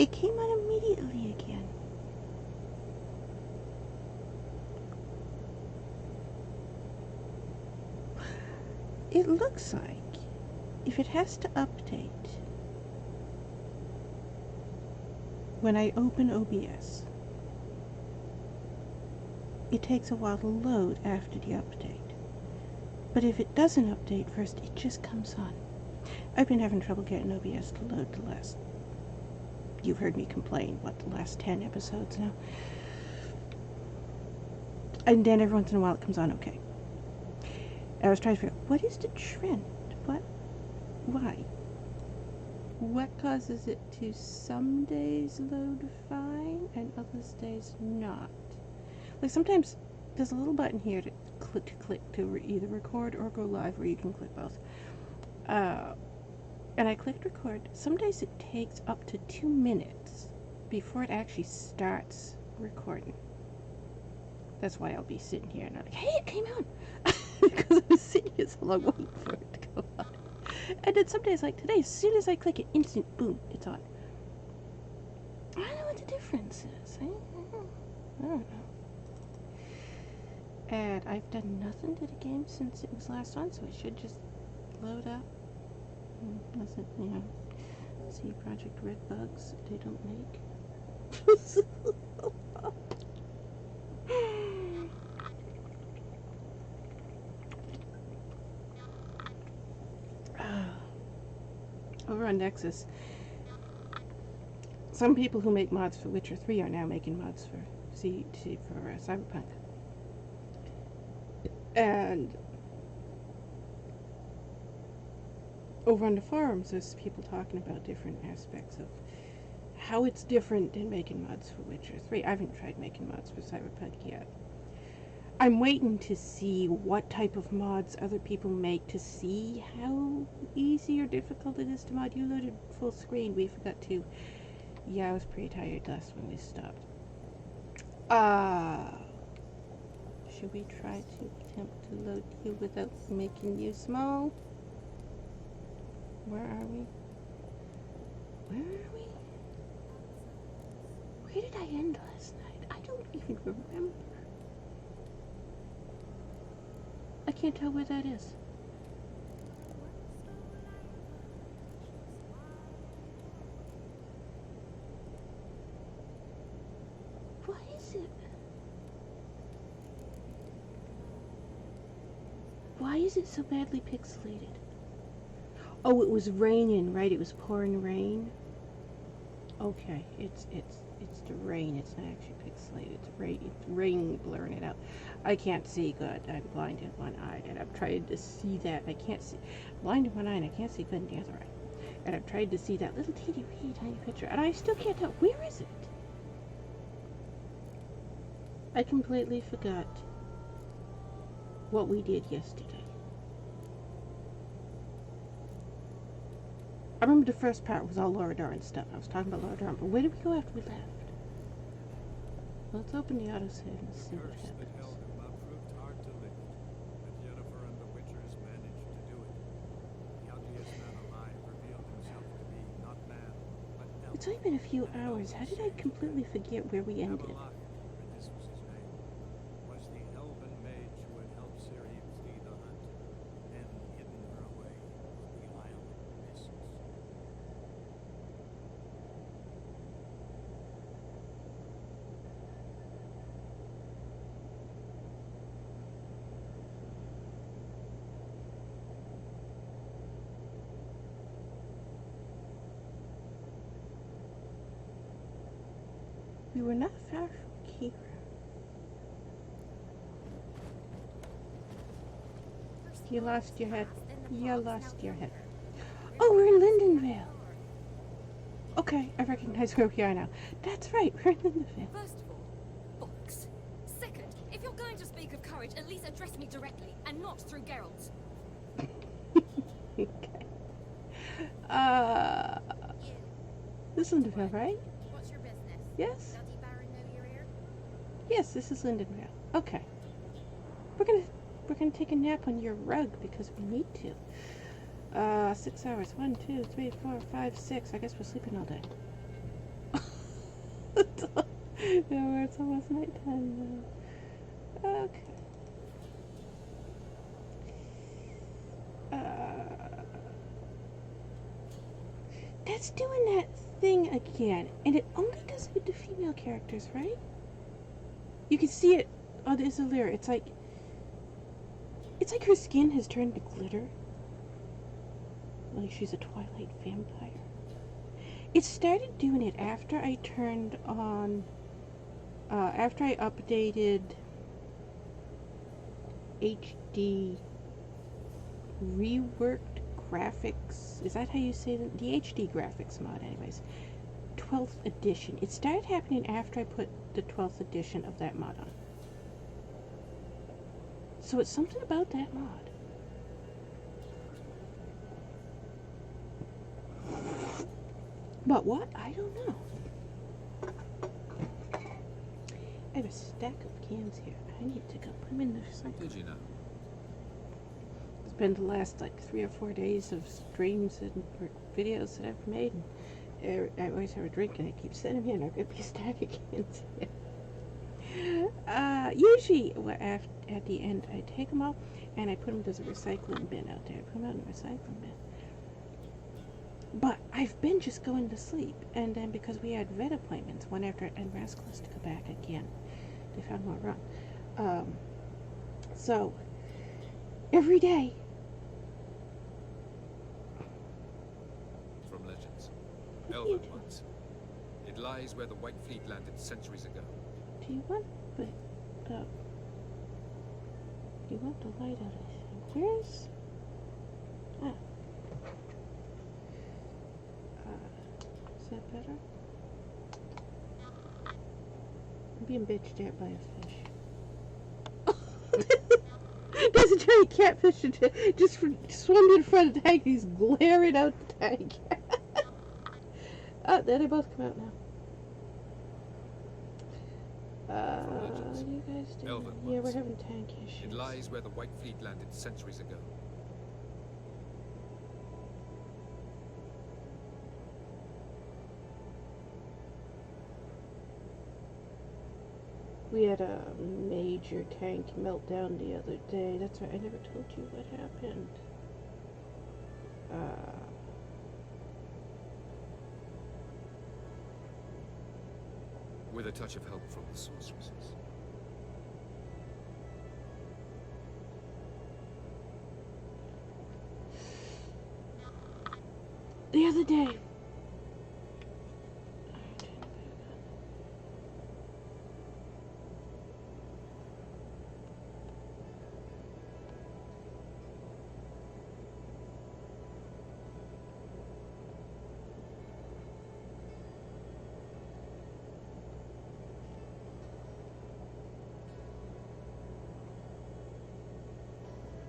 It came on immediately again. It looks like if it has to update when I open OBS, it takes a while to load after the update. But if it doesn't update first, it just comes on. I've been having trouble getting OBS to load the last... You've heard me complain, the last 10 episodes now. And then every once in a while it comes on okay. I was trying to figure out, what is the trend? Why? What causes it to some days load fine and other days not? Like sometimes there's a little button here to click to either record or go live, or you can click both. And I clicked record. Some days it takes up to 2 minutes before it actually starts recording. That's why I'll be sitting here and I'm like, hey, it came on! Because I was sitting here so long waiting for it to go on. And then some days, like today, as soon as I click it, instant, boom, it's on. I don't know what the difference is. I don't know. And I've done nothing to the game since it was last on, so it should just load up. Doesn't, see Project Red bugs they don't make. Over on Nexus, some people who make mods for Witcher 3 are now making mods for Cyberpunk. And over on the forums, there's people talking about different aspects of how it's different than making mods for Witcher 3. I haven't tried making mods for Cyberpunk yet. I'm waiting to see what type of mods other people make to see how easy or difficult it is to mod. You loaded full screen. We forgot to. Yeah, I was pretty tired last when we stopped. Should we try to attempt to load you without making you small? Where are we? Where did I end last night? I don't even remember. I can't tell where that is. Why is it? Why is it so badly pixelated? Oh, it was raining, right? It was pouring rain. Okay, it's the rain. It's not actually pixelated. It's rain blurring it out. I can't see good. I'm blind in one eye, and I've tried to see that. I can't see. Blind in one eye, and I can't see good in the other eye. And I've tried to see that little teeny tiny picture, and I still can't tell. Where is it? I completely forgot what we did yesterday. I remember the first part was all Laura Dern stuff. I was talking about Laura Dern, but where did we go after we left? Let's open the autosave and see what happens. It's only been a few hours. How did I completely forget where we ended? This was his name. Was the elven mage who had helped Ciri flee the hunt, and hidden her away on the Isle of Mists. We were not far from Ciri. You lost your head. You lost your head. Oh, we're in Lindenvale. Okay, I recognize where we are now. That's right, we're in Lindenvale. First of all, books. Second, if you're going to speak of courage, at least address me directly and not through Geralt. Okay. This is Lindenvale, right? What's your business? Yes? Does the Baron know you're here? Yes, this is Lindenvale. Okay. We're gonna take a nap on your rug because we need to. 6 hours. 1, 2, 3, 4, 5, 6. I guess we're sleeping all day. No, it's almost nighttime now. Okay. That's doing that thing again, and it only does it with the female characters, right? You can see it on the Avallac'h. It's like her skin has turned to glitter, like she's a Twilight vampire. It started doing it after I turned on, after I updated HD reworked graphics. Is that how you say them? The HD graphics mod, anyways. 12th edition. It started happening after I put the 12th edition of that mod on. So it's something about that mod. But what? I don't know. I have a stack of cans here. I need to go put them in the recycle. Did you know? It's been the last like 3 or 4 days of streams and videos that I've made. And I always have a drink and I keep sending them in. I've got a stack of cans here. Usually at the end I take them all and I put them to the recycling bin out there. I put them out in the recycling bin. But I've been just going to sleep, and then because we had vet appointments, one after, and Rascal has to go back again. They found more wrong. So every day. From legends. Elven ones. It lies where the White Fleet landed centuries ago. Do you want the you want the light out of it? Where's is that better? I'm being bitched at by a fish. There's a giant catfish that just swam in front of the tank. He's glaring out the tank. Oh, there they both come out now. You guys do. Elven Yeah, we're ones. having tank issues. It lies where the White Fleet landed centuries ago. We had a major tank meltdown the other day. That's right, I never told you what happened. With a touch of help from the sorceresses. The other day.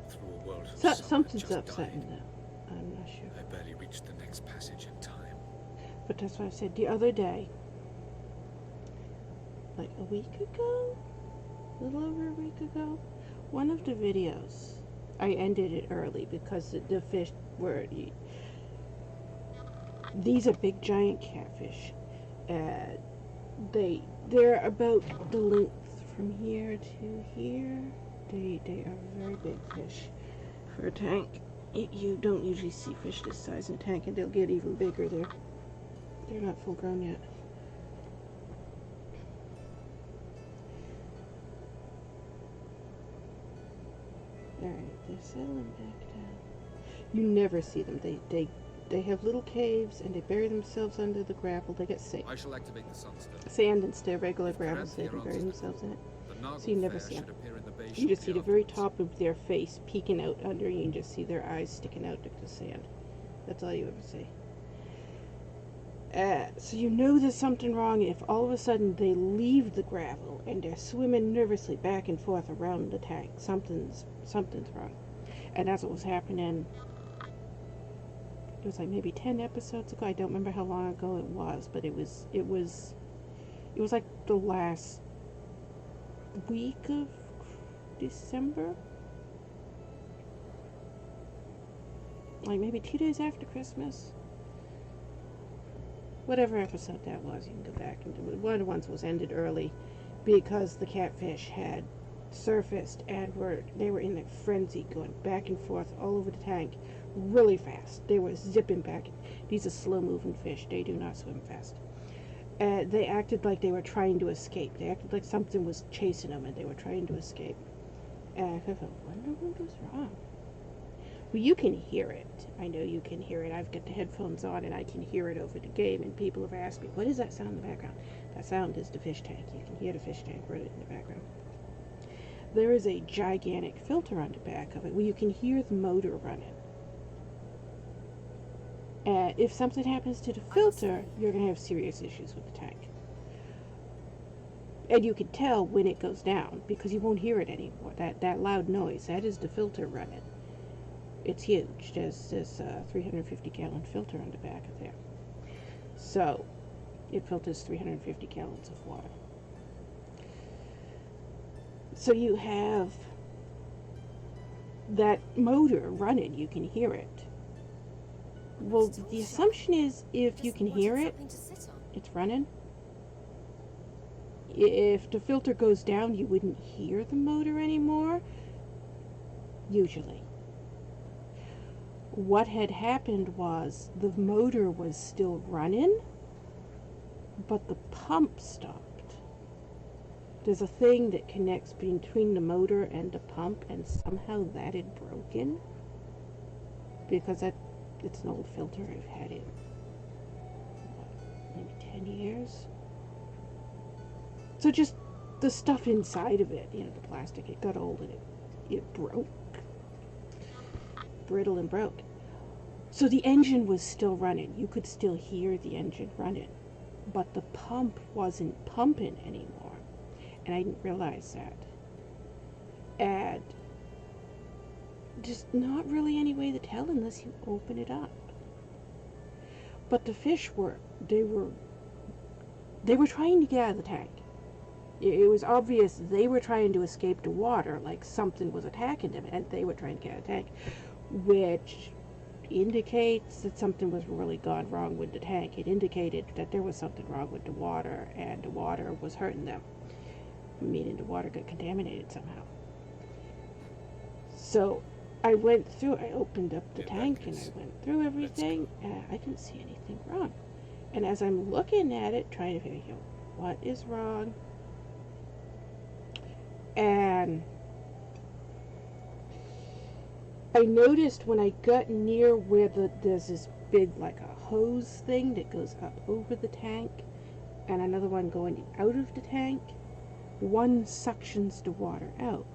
Through a world of So, summer something's just upsetting died. them. I'm not sure. I barely reached the next passage in time. But that's what I said the other day. Like a week ago? A little over a week ago? One of the videos, I ended it early because the fish were... These are big giant catfish. They're about the length from here to here. They are very big fish for a tank. You don't usually see fish this size in a tank, and they'll get even bigger. They're not full grown yet. Alright, they're settling back down. You never see them. They have little caves and they bury themselves under the gravel. They get I shall activate the sunstone. sand instead of regular gravel, so they can bury themselves in it. So you never see them. You just see the very top of their face peeking out under you, and just see their eyes sticking out like the sand. That's all you ever see. So you know there's something wrong if all of a sudden they leave the gravel and they're swimming nervously back and forth around the tank. Something's wrong. And that's what was happening. It was like maybe 10 episodes ago. I don't remember how long ago it was, but it was like the last week of December. Like maybe 2 days after Christmas. whatever episode that was, you can go back and do it. One of the ones was ended early because the catfish had surfaced and they were in a frenzy, going back and forth all over the tank really fast. They were zipping back. These are slow-moving fish. They do not swim fast. They acted like they were trying to escape. They acted like something was chasing them and they were trying to escape. And I thought, wonder what was wrong. Well, you can hear it. I know you can hear it. I've got the headphones on and I can hear it over the game, and people have asked me, what is that sound in the background? That sound is the fish tank. You can hear the fish tank running in the background. There is a gigantic filter on the back of it where you can hear the motor running. And if something happens to the filter, you're going to have serious issues with the tank. And you can tell when it goes down because you won't hear it anymore. That loud noise, that is the filter running. It's huge. There's this 350-gallon filter on the back of there. So, it filters 350 gallons of water. So you have that motor running, you can hear it. Well, the assumption is if you can hear it, it's running. If the filter goes down, you wouldn't hear the motor anymore, usually. What had happened was the motor was still running, but the pump stopped. There's a thing that connects between the motor and the pump, and somehow that had broken. Because it's an old filter. I've had it, maybe 10 years? So just the stuff inside of it, the plastic, it got old and it broke. Brittle and broke. So the engine was still running. You could still hear the engine running. But the pump wasn't pumping anymore. And I didn't realize that. And just not really any way to tell unless you open it up. But the fish were trying to get out of the tank. It was obvious they were trying to escape the water, like something was attacking them, and they were trying to get out of the tank, which indicates that something was really gone wrong with the tank. It indicated that there was something wrong with the water, and the water was hurting them, meaning the water got contaminated somehow. So I opened up the tank and I went through everything, and I didn't see anything wrong. And as I'm looking at it, trying to figure out what is wrong, and I noticed when I got near where there's this big, like a hose thing that goes up over the tank, and another one going out of the tank, one suctions the water out,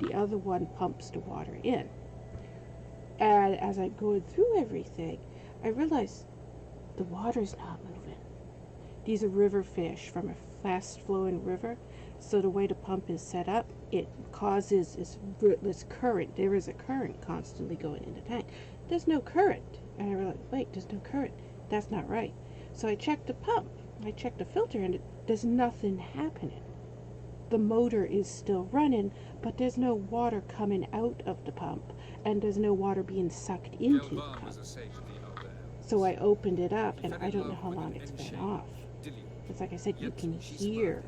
the other one pumps the water in. And as I'm going through everything, I realized the water's not moving. These are river fish from a fast-flowing river, so the way the pump is set up, it causes this current. There is a current constantly going in the tank. There's no current. And I realized, wait, there's no current. That's not right. So I checked the pump. I checked the filter, and there's nothing happening. The motor is still running, but there's no water coming out of the pump, and there's no water being sucked into the pump. So I opened it up, and I don't know how long it's been off. It's like I said, you can hear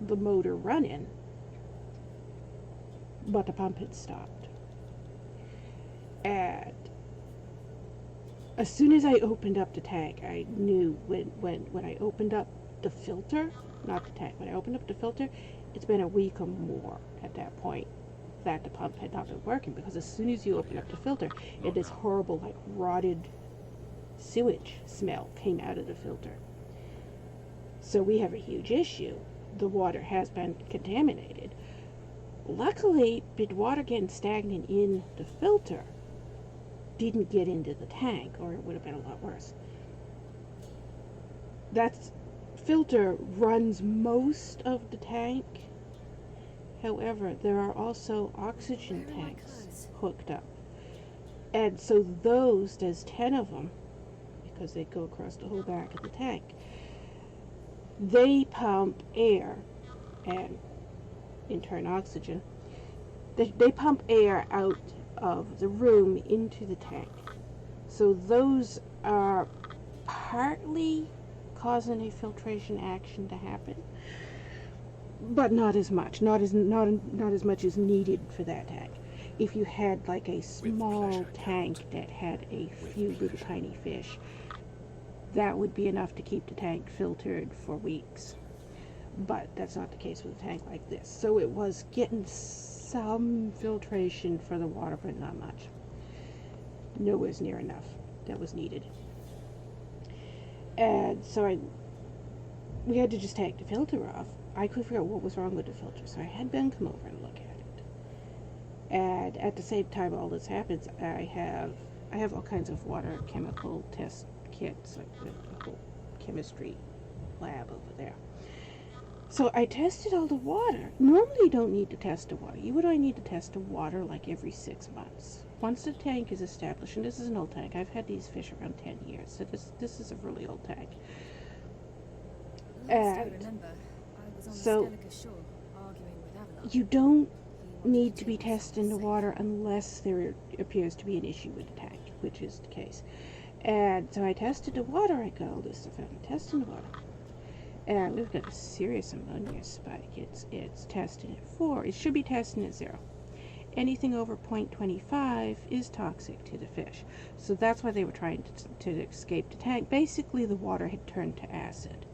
the motor running, but the pump had stopped. And as soon as I opened up the tank, I knew when I opened up the filter, not the tank, when I opened up the filter, it's been a week or more at that point that the pump had not been working, because as soon as you open up the filter, this horrible, like, rotted sewage smell came out of the filter. So we have a huge issue. The water has been contaminated. Luckily, the water getting stagnant in the filter didn't get into the tank, or it would have been a lot worse. That filter runs most of the tank. However, there are also oxygen tanks hooked up. And so there's 10 of them, because they go across the whole back of the tank. They pump air and, in turn, oxygen. They pump air out of the room into the tank. So those are partly causing a filtration action to happen, but not as much, not as much as needed for that tank. If you had like a small pleasure, tank Gerald. that had a With few little pleasure. tiny fish, that would be enough to keep the tank filtered for weeks. But that's not the case with a tank like this. So it was getting some filtration for the water, but not much. Nowhere near enough that was needed. And so we had to just take the filter off. I couldn't figure out what was wrong with the filter, so I had Ben come over and look at it. And at the same time all this happens, I have all kinds of water chemical test kits, like the whole chemistry lab over there. So I tested all the water. Normally you don't need to test the water. You would only need to test the water like every 6 months. Once the tank is established, and this is an old tank, I've had these fish around 10 years, so this is a really old tank. Last I And remember, I was on so- the Skellige shore arguing with Avallac'h. You don't He wanted need to be take me testing the something water unless there appears to be an issue with the tank, which is the case. And so I tested the water. I got all this stuff out and testing the water. And we've got a serious ammonia spike. It's testing at 4. It should be testing at 0. Anything over 0.25 is toxic to the fish. So that's why they were trying to escape the tank. Basically, the water had turned to acid.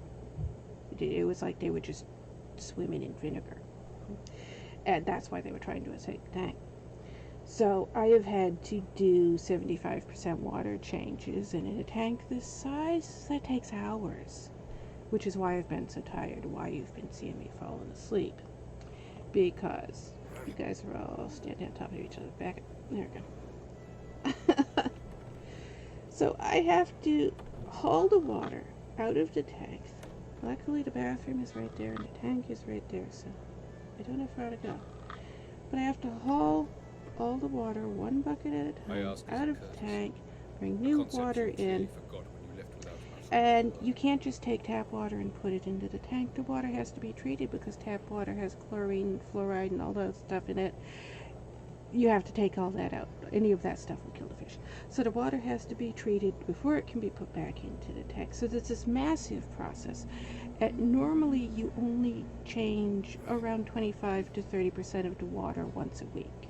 It was like they were just swimming in vinegar. And that's why they were trying to escape the tank. So I have had to do 75% water changes, and in a tank this size, that takes hours. Which is why I've been so tired, why you've been seeing me falling asleep. Because you guys are all standing on top of each other. Back up. There we go. So I have to haul the water out of the tank. Luckily the bathroom is right there and the tank is right there, so I don't have far to go. But I have to haul all the water, one bucket at a I time, ask as out a of the courtesy. tank, bring A new concept water you clearly in. forgot when you left without much And regard. you can't just take tap water and put it into the tank. The water has to be treated because tap water has chlorine, fluoride, and all that stuff in it. You have to take all that out. Any of that stuff will kill the fish. So the water has to be treated before it can be put back into the tank. So there's this massive process. Normally you only change around 25 to 30% of the water once a week.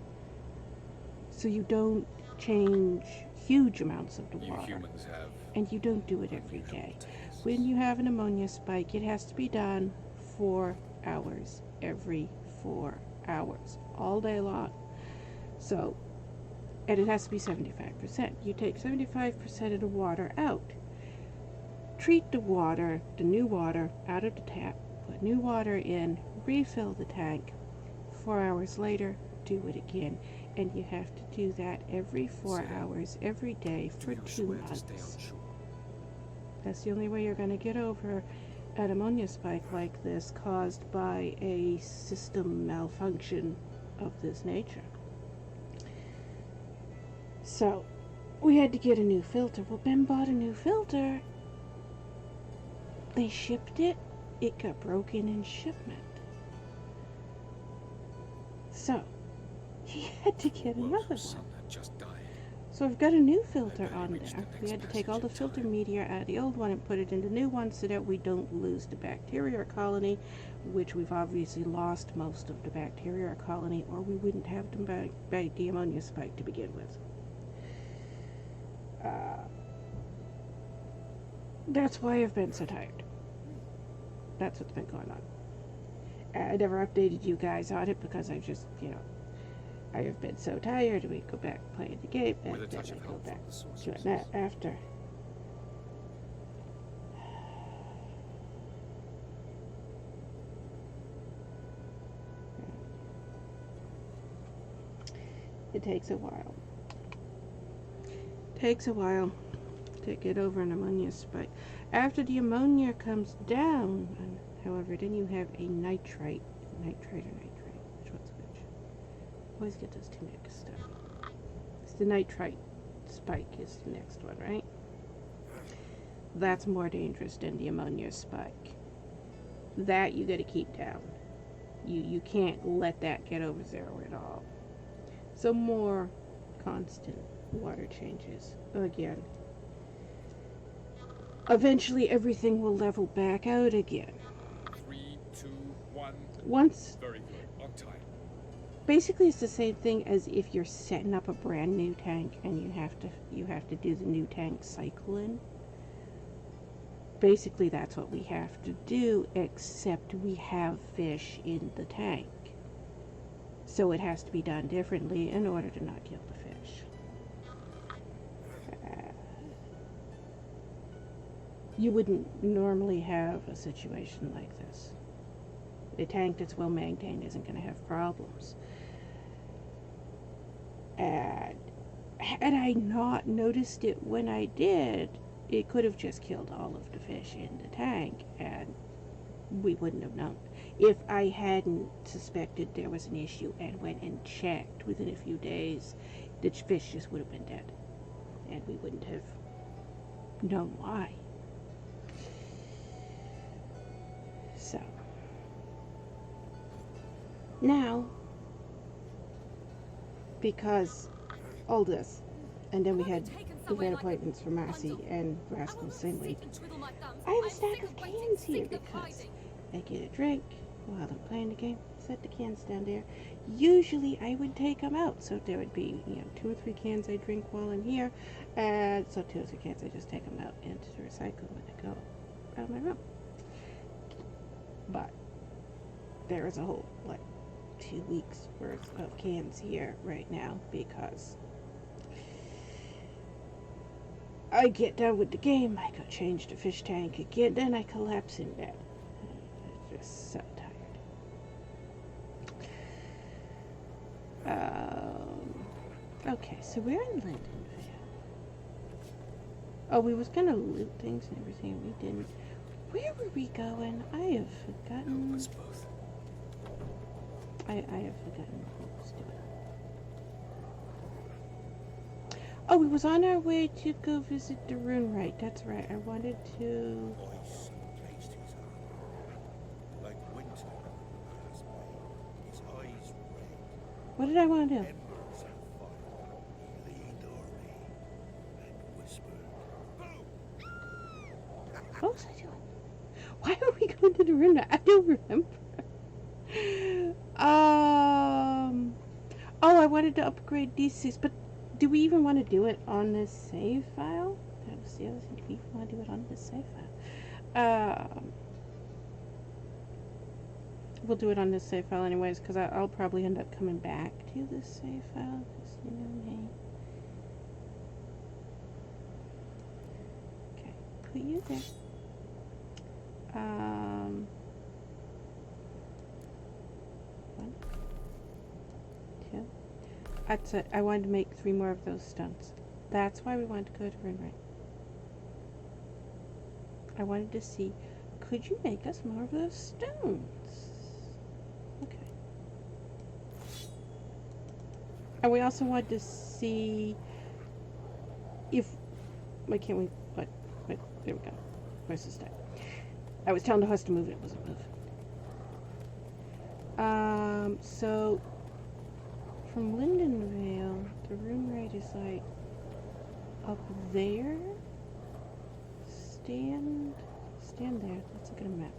So you don't change huge amounts of the You water. humans have And you don't do it every day. tastes. When you have an ammonia spike, it has to be done 4 hours, every 4 hours, all day long. So, and it has to be 75%. You take 75% of the water out. Treat the water, the new water, out of the tap, put new water in, refill the tank. 4 hours later, do it again. And you have to do that every 4 So, hours, every day Do for you 2 swear to months. stay on shore? That's the only way you're going to get over an ammonia spike like this caused by a system malfunction of this nature. So, we had to get a new filter. Well, Ben bought a new filter. They shipped it. It got broken in shipment. So, he had to get Well, another her one. son had just died. So I've got a new filter barely on reached there. the We next had to take all the passage in filter time. media out of the old one and put it in the new one so that we don't lose the bacteria colony, which we've obviously lost most of the bacteria colony, or we wouldn't have the ammonia spike to begin with. That's why I've been so tired. That's what's been going on. I never updated you guys on it because I just, I have been so tired. We go back playing the game, and With a then touch I of go help back from the doing sorceress. that after. It takes a while. Takes a while to get over an ammonia spike. After the ammonia comes down, however, then you have a nitrite. Nitrite or nitrate? Which one's which? Always get those two mixed up. It's the nitrite spike is the next one, right? That's more dangerous than the ammonia spike. That you gotta keep down. You can't let that get over 0 at all. So more constant water changes again. Eventually, everything will level back out again. 3, 2, 1. Once, Very good. On time. basically, it's the same thing as if you're setting up a brand new tank and you have to do the new tank cycle in. Basically, that's what we have to do, except we have fish in the tank. So it has to be done differently in order to not kill the fish. You wouldn't normally have a situation like this. A tank that's well maintained isn't going to have problems. And had I not noticed it when I did, it could have just killed all of the fish in the tank, and we wouldn't have known. If I hadn't suspected there was an issue and went and checked within a few days, the fish just would have been dead, and we wouldn't have known why. So, now, because all this, and then we had appointments for Marcy and Rascal the same week, I have a stack of cans here because I get a drink while I'm playing the game, set the cans down there. Usually I would take them out, so there would be, 2 or 3 cans I drink while I'm here, and so 2 or 3 cans I just take them out into the recycle when I go out of my room. But there is a whole 2 weeks worth of cans here right now because I get done with the game, I go change the fish tank again, then I collapse in bed. I'm just so tired. Okay, so we're in Lindenvale. Oh, we was gonna loot things and everything, we didn't. Where were we going? I have forgotten. Us both. I have forgotten what I was doing. Oh, we was on our way to go visit the rune right. That's right. I wanted to. Ice encased his arm, like winter has made his eyes red. What did I want to do? Embers of fire. He leaned over me and whispered, What was I doing? Why are we going to the rune? I don't remember. Oh, I wanted to upgrade these 6, but do we even want to do it on this save file? That was the other thing. Do we even want to do it on this save file? We'll do it on this save file anyways, because I'll probably end up coming back to this save file, because you know me. Okay, put you there. 1, 2. That's it. I wanted to make 3 more of those stones. That's why we wanted to go to Rinray. I wanted to see, could you make us more of those stones? Okay. And we also wanted to see if, why can't we, what, there we go. Where's the step? I was telling the horse to move, it wasn't moving. So from Lindenvale, the room rate is up there. Stand there. Let's look at a map.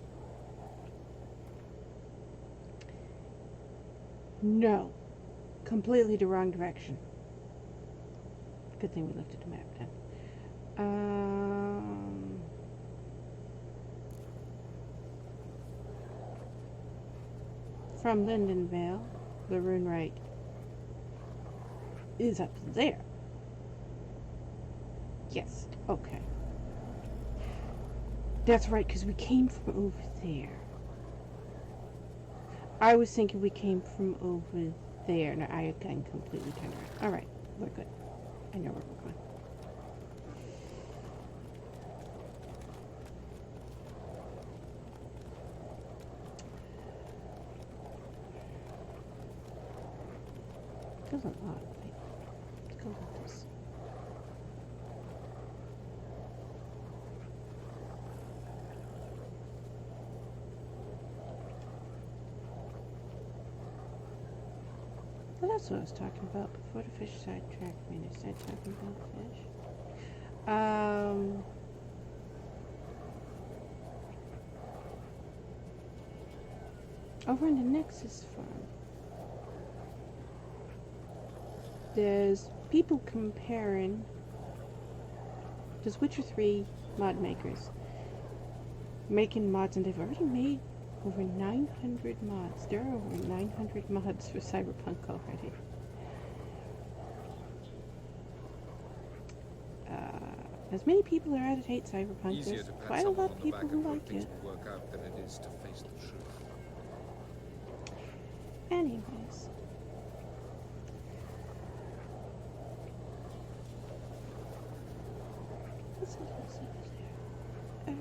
No, completely the wrong direction. Good thing we looked at the map then. From Lindenvale, the rune rate is up there. Yes, okay. That's right, because we came from over there. I was thinking we came from over there. No, I had gotten completely turned around. Alright, we're good. I know where we're going. There's a lot of people. Let's go with this. Well, that's what I was talking about before the fish sidetracked me and I started talking about fish. over in the Nexus farm, there's people comparing. There's Witcher 3 mod makers making mods, and they've already made over 900 mods. There are over 900 mods for Cyberpunk already. As many people are out that hate Cyberpunk, Easier there's to pat quite a someone lot on of the people back who and like things it. will work out than it is to face the truth. Anyways. What's that else over there?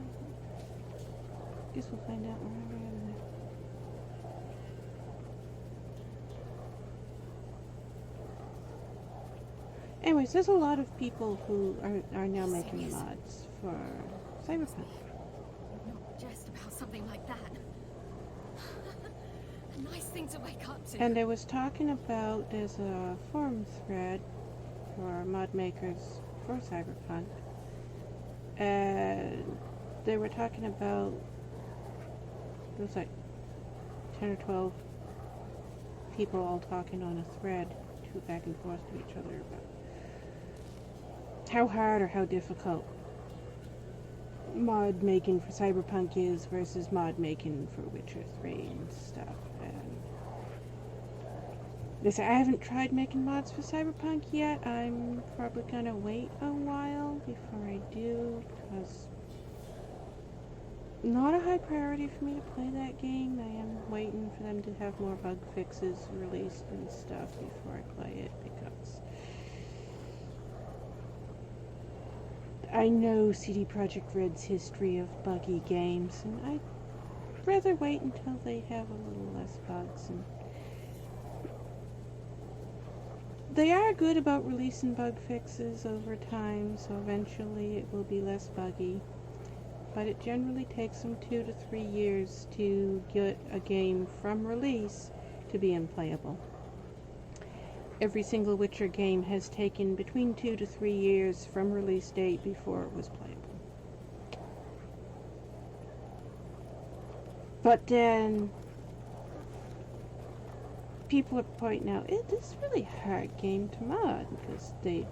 Guess we'll find out when we're over there. Anyways, there's a lot of people who are now making mods for Cyberpunk. Not just about something like that. A nice thing to wake up to. And there was talking about, there's a forum thread for mod makers for Cyberpunk. And they were talking about, it was like 10 or 12 people all talking on a thread, back and forth to each other about how hard or how difficult mod making for Cyberpunk is versus mod making for Witcher 3 and stuff. And they say, I haven't tried making mods for Cyberpunk yet. I'm probably gonna wait a while before I do, because not a high priority for me to play that game. I am waiting for them to have more bug fixes released and stuff before I play it, because I know CD Projekt Red's history of buggy games, and I'd rather wait until they have a little less bugs. And they are good about releasing bug fixes over time, so eventually it will be less buggy. But it generally takes them 2 to 3 years to get a game from release to be unplayable. Every single Witcher game has taken between 2 to 3 years from release date before it was playable. But then people are pointing out, this is really a hard game to mod, because they've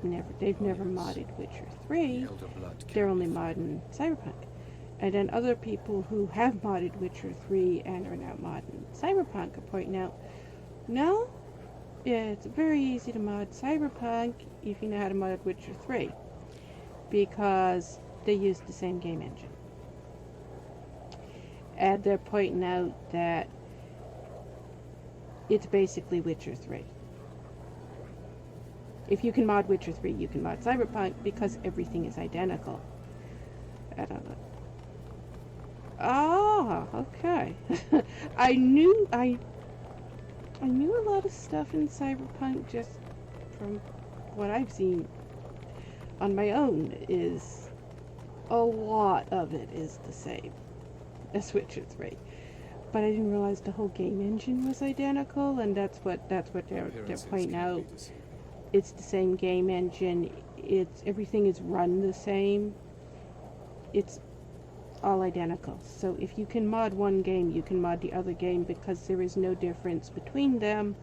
never modded Witcher 3. They're only modding Cyberpunk. And then other people who have modded Witcher 3 and are now modding Cyberpunk are pointing out, no, it's very easy to mod Cyberpunk if you know how to mod Witcher 3, because they use the same game engine. And they're pointing out that it's basically Witcher 3. If you can mod Witcher 3, you can mod Cyberpunk, because everything is identical. I don't know. Ah, okay. I knew a lot of stuff in Cyberpunk just from what I've seen on my own. Is a lot of it is the same as Witcher 3. But I didn't realize the whole game engine was identical, and that's what they're pointing out. It's the same game engine. Everything is run the same. It's all identical. So if you can mod one game, you can mod the other game, because there is no difference between them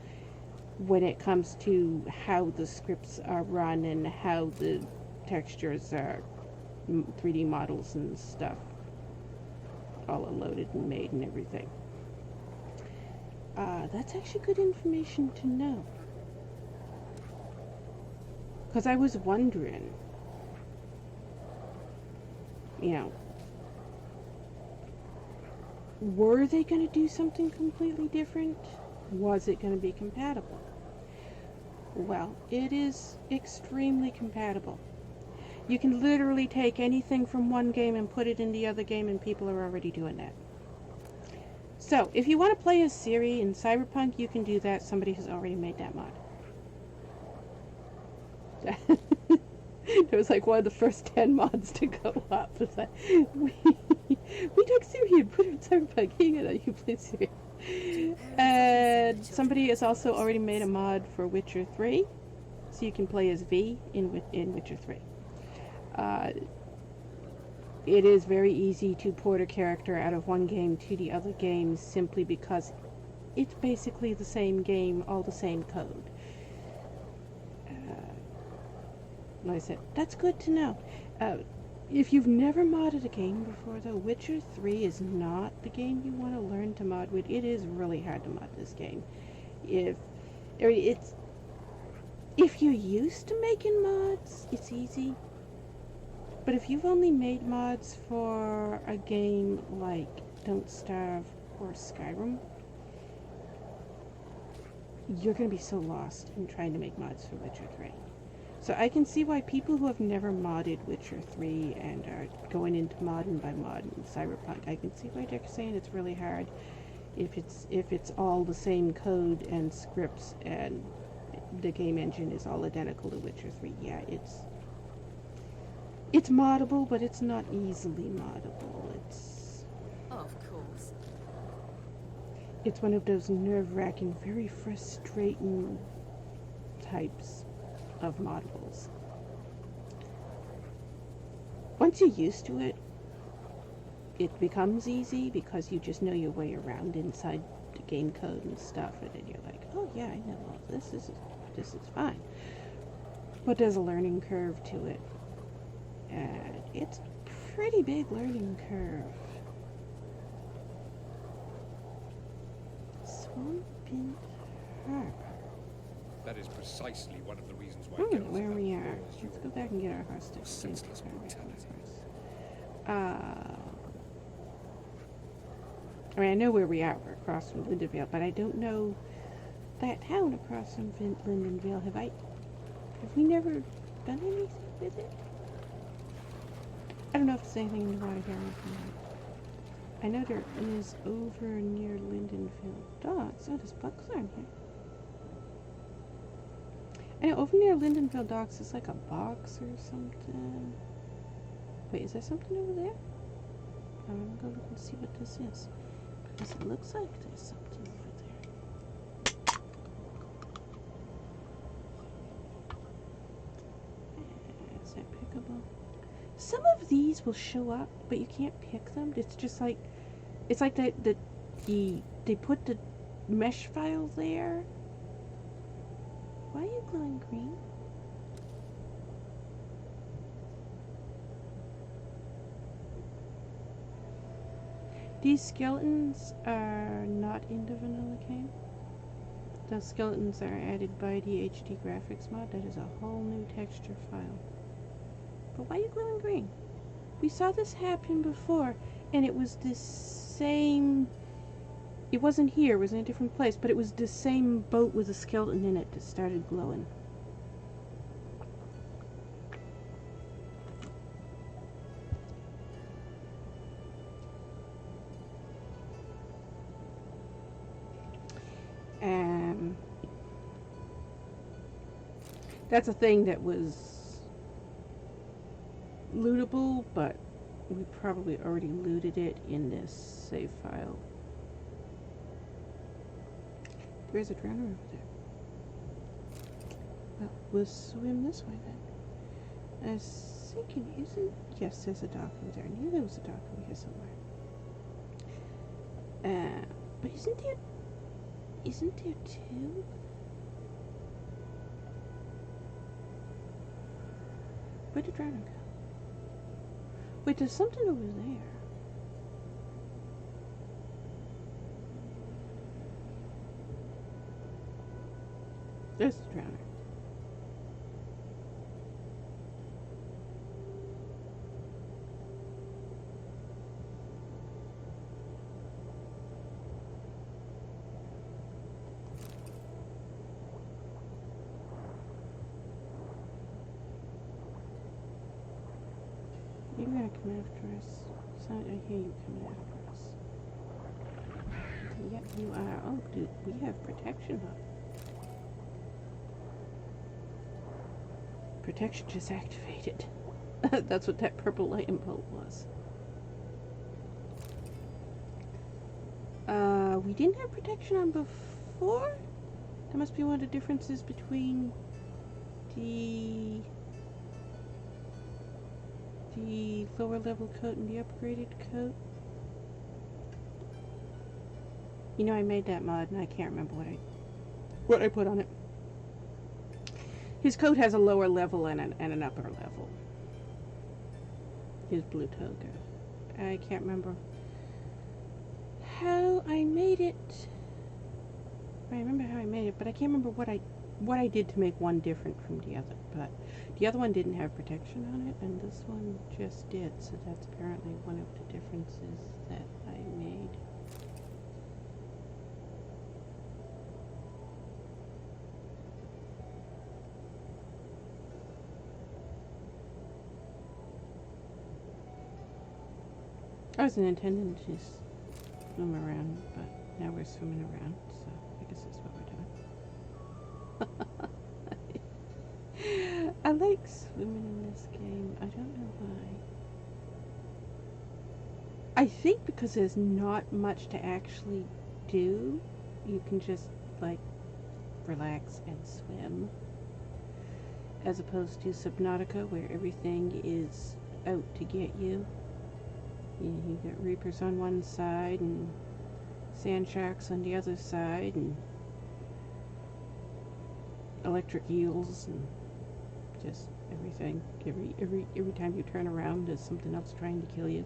when it comes to how the scripts are run and how the textures are, 3D models and stuff, all are loaded and made and everything. That's actually good information to know. Because I was wondering, were they going to do something completely different? Was it going to be compatible? Well, it is extremely compatible. You can literally take anything from one game and put it in the other game, and people are already doing that. So, if you want to play as Ciri in Cyberpunk, you can do that. Somebody has already made that mod. It was like one of the first 10 mods to go up. It's like, we took Ciri and put her in Cyberpunk. You play Ciri. And somebody has also already made a mod for Witcher 3, so you can play as V in Witcher 3. it is very easy to port a character out of one game to the other game simply because it's basically the same game, all the same code. Like I said, that's good to know. If you've never modded a game before, though, Witcher 3 is not the game you want to learn to mod with. It is really hard to mod this game. If you're used to making mods, it's easy. But if you've only made mods for a game like Don't Starve or Skyrim, you're going to be so lost in trying to make mods for Witcher 3. So I can see why people who have never modded Witcher 3 and are going into modding by mod in Cyberpunk, I can see why they're saying it's really hard if it's all the same code and scripts and the game engine is all identical to Witcher 3. Yeah, it's moddable, but it's not easily moddable. Of course. It's one of those nerve-wracking, very frustrating types of moddables. Once you're used to it, it becomes easy because you just know your way around inside the game code and stuff, and then you're like, oh yeah, I know all this. This is fine. But there's a learning curve to it, and it's a pretty big learning curve. Swampin Harbor. That is precisely one of the reasons why Hmm, girls where have we are. wars Let's you go back and get our hostage. senseless brutality. I mean, I know where we are. We're across from Lindenvale, but I don't know that town across from Lindenvale. Have we never done anything with it? I don't know if there's anything in the water here. I know there is over near Lindenville Docks. Oh, there's bugs on here. I know over near Lindenville Docks is like a box or something. Wait, is there something over there? I'm gonna go look and see what this is. Because it looks like there's something over there. Is that pickable? Some of these will show up, but you can't pick them. It's just like, it's like they put the mesh file there. Why are you glowing green? These skeletons are not in the vanilla game. Those skeletons are added by the HD graphics mod. That is a whole new texture file. But why are you glowing green? We saw this happen before, and it was the same... It wasn't here, it was in a different place, but it was the same boat with a skeleton in it that started glowing. That's a thing that was lootable, but we probably already looted it in this save file. There's a drowner over there. Well, we'll swim this way then. I was thinking, yes, there's a dock over there. I knew there was a dock over here somewhere. But isn't there two? Where'd the drowner go? Wait, there's something over there. There's the drowner. You're gonna come after us. So I hear you coming after us. Yep, you are. Oh, dude, we have protection up. Protection just activated. That's what that purple lightning bolt was. We didn't have protection on before? That must be one of the differences between the the lower level coat and the upgraded coat. You know, I made that mod and I can't remember what I put on it. His coat has a lower level and an upper level. His blue toga. I can't remember how I made it. I remember how I made it, but I can't remember what I did to make one different from the other. But the other one didn't have protection on it, and this one just did. So that's apparently one of the differences that I made. I wasn't intending to just swim around, but now we're swimming around, so I guess that's what we're doing. I like swimming in this game. I don't know why. I think because there's not much to actually do. You can just, like, relax and swim. As opposed to Subnautica, where everything is out to get you. You got reapers on one side and sand sharks on the other side and electric eels and just everything. Every time you turn around, there's something else trying to kill you.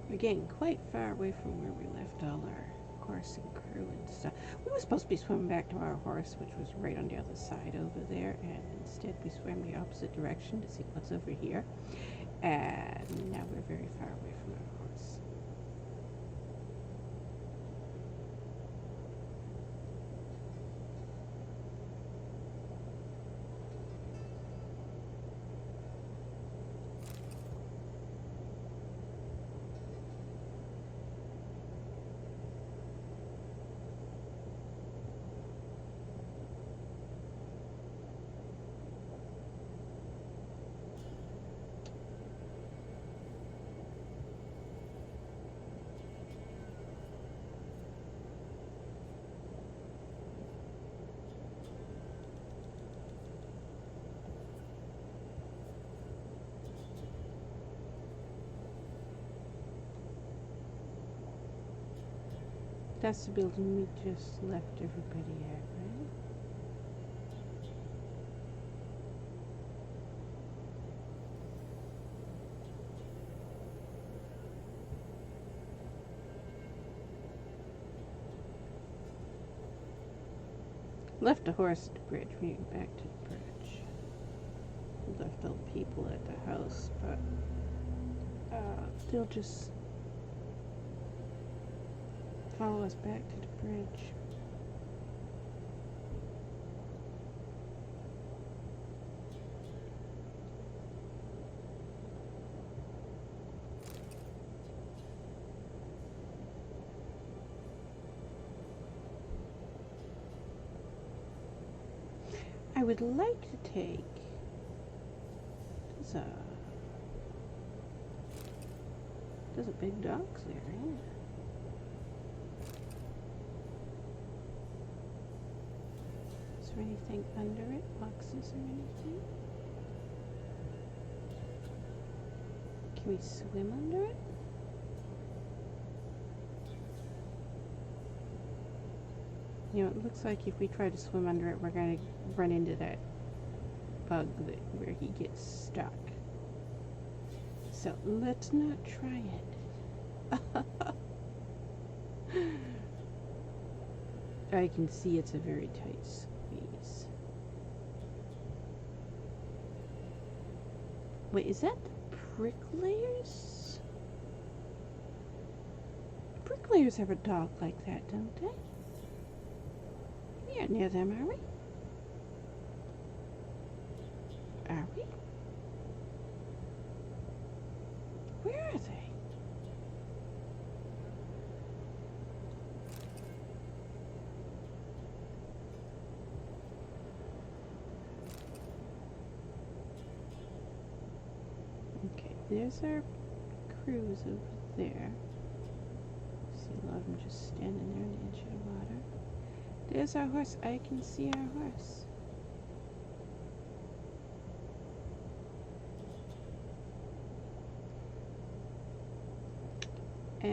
We're getting quite far away from where we left all our horse and crew and stuff. We were supposed to be swimming back to our horse, which was right on the other side over there, and instead we swam the opposite direction to see what's over here. And now we're very far away from our horse. That's the building we just left everybody at, right? Left the horse at the bridge. We need to go back to the bridge. We left all the people at the house, but they'll just follow us back to the bridge. I would like to take there's a big docks there, ain't it? Is there anything under it? Boxes or anything? Can we swim under it? You know, it looks like if we try to swim under it, we're going to run into that bug where he gets stuck. So let's not try it. I can see it's a very tight squeeze. Wait, is that the bricklayers? Bricklayers have a dog like that, don't they? We aren't near them, are we? Are are we? Where are they? Okay, there's our cruise over there. See a lot of them just standing there on the edge of the water. There's our horse. I can see our horse. I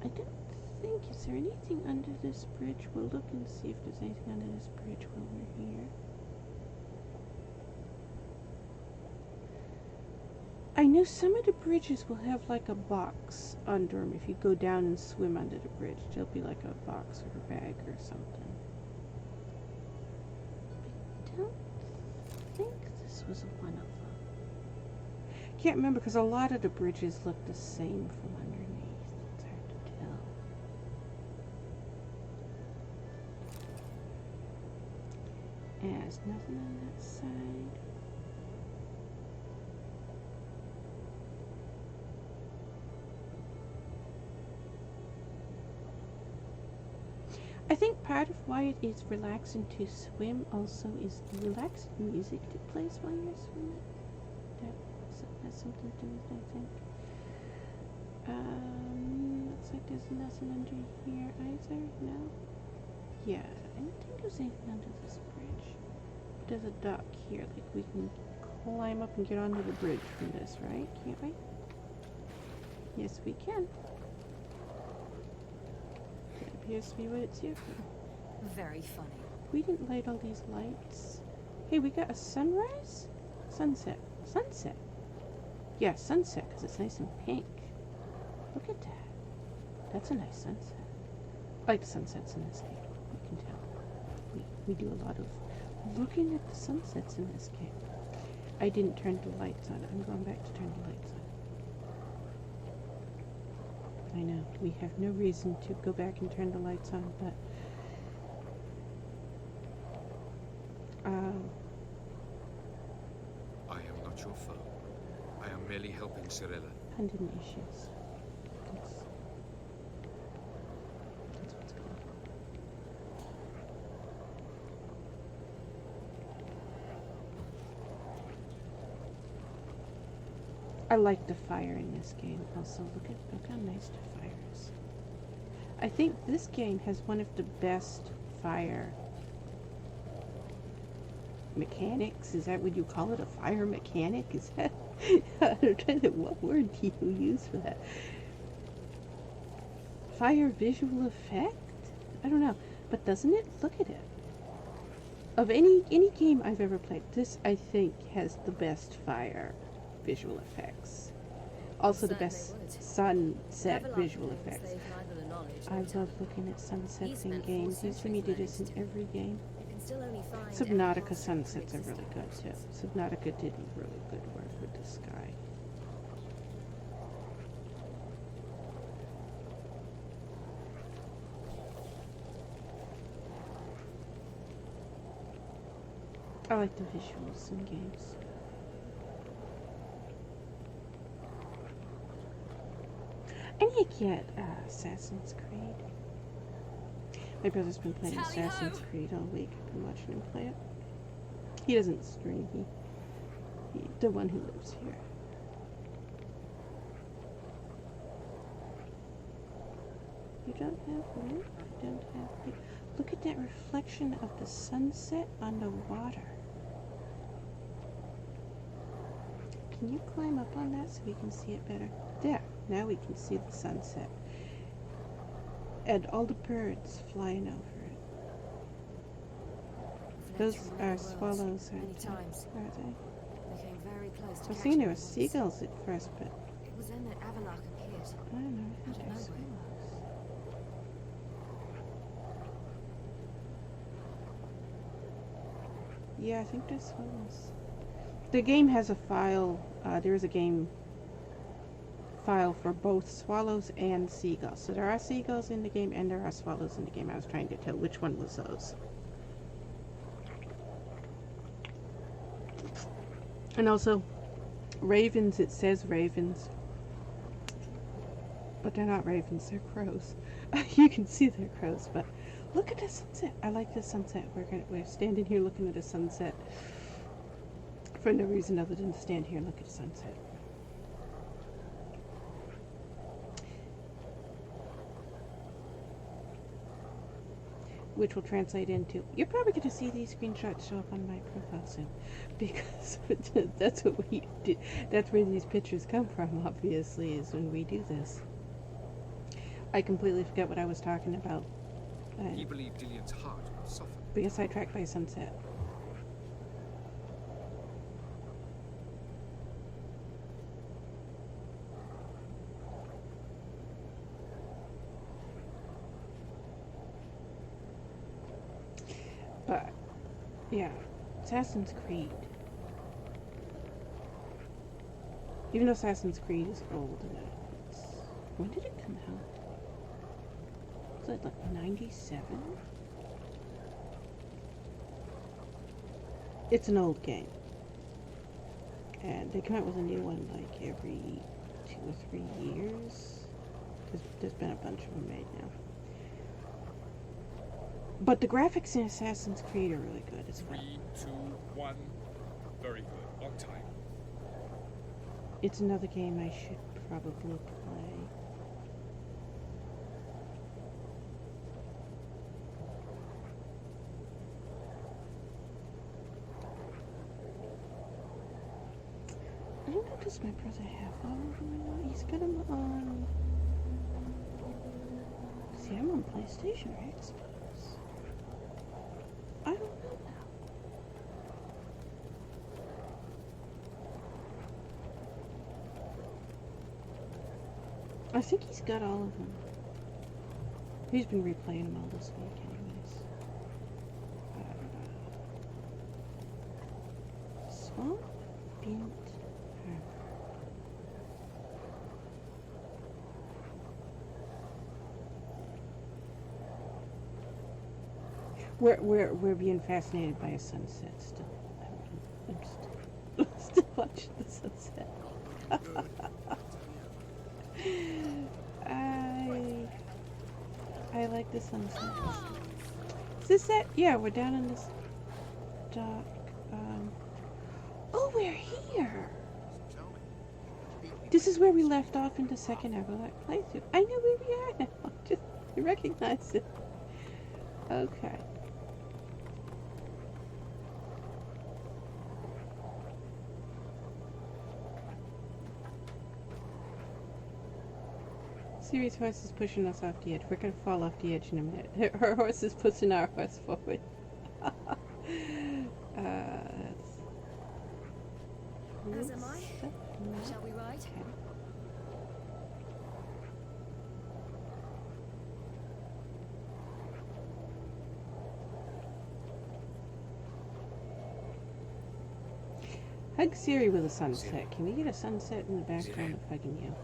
don't think, is there anything under this bridge? We'll look and see if there's anything under this bridge while we're here. I know some of the bridges will have like a box under them. If you go down and swim under the bridge, there'll be like a box or a bag or something. I don't think this was one of them. Can't remember because a lot of the bridges look the same from underneath. It's hard to tell. And there's nothing on that side. I think part of why it is relaxing to swim also is the relaxing music that plays while you're swimming. That has something to do with it, I think. Looks like there's nothing under here either. No? Yeah, I don't think there's anything under this bridge. But there's a dock here. Like we can climb up and get onto the bridge from this, right? Can't we? Yes, we can. Appears to be what it's here for. Very funny. We didn't light all these lights. Hey, we got a sunrise? Sunset. Sunset. Yeah, sunset, because it's nice and pink. Look at that. That's a nice sunset. I like the sunsets in this game. You can tell. We do a lot of looking at the sunsets in this game. I didn't turn the lights on. I'm going back to turn the lights on. I know, we have no reason to go back and turn the lights on, but I am not your foe. I am merely helping Cirilla. Pendant issues. That's what's going on. I like the fire in this game. Also, look how nice the fire is. I think this game has one of the best fire mechanics. Is that what you call it? A fire mechanic? Is that? I don't know. What word do you use for that? Fire visual effect? I don't know. But doesn't it? Look at it. Of any game I've ever played, this I think has the best fire visual effects. Also the best sunset visual effects. I love looking at sunsets in games. Used to me do this in every game. Subnautica sunsets are really good too. Subnautica did really good work with the sky. I like the visuals in games. I need to get Assassin's Creed. My brother's been playing Assassin's Creed all week. I've been watching him play it. He doesn't stream. He the one who lives here. You don't have wood? I don't have wood. Look at that reflection of the sunset on the water. Can you climb up on that so we can see it better? There. Now we can see the sunset. And all the birds flying over it. Those are swallows, aren't they? Are they? They came very close to I was thinking catching they were us. seagulls at first, but It was then that Avallac'h appeared. I don't know. I think Out of they're nowhere. swallows. Yeah, I think they're swallows. The game has a file. There is a game file for both swallows and seagulls. So there are seagulls in the game and there are swallows in the game. I was trying to tell which one was those. And also, ravens, it says ravens. But they're not ravens, they're crows. You can see they're crows, but look at the sunset. I like the sunset. We're standing here looking at the sunset for no reason other than to stand here and look at the sunset. Which will translate into, you're probably going to see these screenshots show up on my profile soon, because that's what we do. That's where these pictures come from, obviously, is when we do this. I completely forget what I was talking about. He believed Dillian's heart would soften. We get sidetracked by sunset. But, yeah, Assassin's Creed. Even though Assassin's Creed is old, when did it come out? Was it like 97? It's an old game. And they come out with a new one like every 2 or 3 years. There's been a bunch of them made now. But the graphics in Assassin's Creed are really good as well. 3, 2, 1. Very good. On time. It's another game I should probably play. I don't know, does my brother have all of them? He's got them on... See, I'm on PlayStation or Xbox. I don't know now. I think he's got all of them. He's been replaying them all this week anyways. Swamp Bint Harbor. We're being fascinated by a sunset still. I'm still watching the sunset. I like the sunset. Is this it? Yeah, we're down in this dock. Oh, we're here. This is where we left off in the second Avallac'h playthrough. I know where we are now. Just recognize it. Okay. Ciri's horse is pushing us off the edge. We're gonna fall off the edge in a minute. Her horse is pushing our horse forward. As am I. Shall we ride? Hug Ciri with a sunset. Can we get a sunset in the background of hugging you?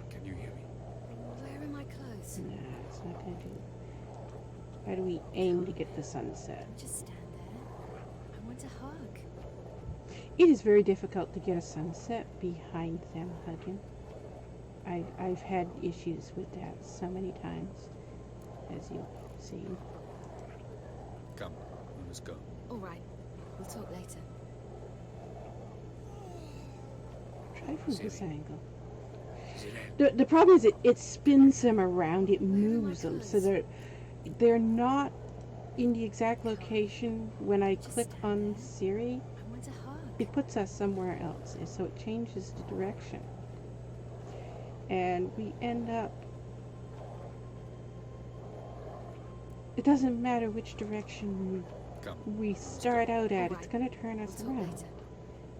Can you hear me? Where are my clothes? Nah, it's not gonna do. How do we aim to get the sunset? Just stand there. I want a hug. It is very difficult to get a sunset behind them hugging. I've had issues with that so many times, as you've seen. Come, we must go. All right. We'll talk later. Try from this Ciri. angle. Zidane. The problem is it spins them around, it moves them, so they're not in the exact location. When I click on Ciri, I want a hug. it puts us somewhere else, and so it changes the direction. And we end up... It doesn't matter which direction Come. we start out at, it's Alright. going to turn us We'll talk around later.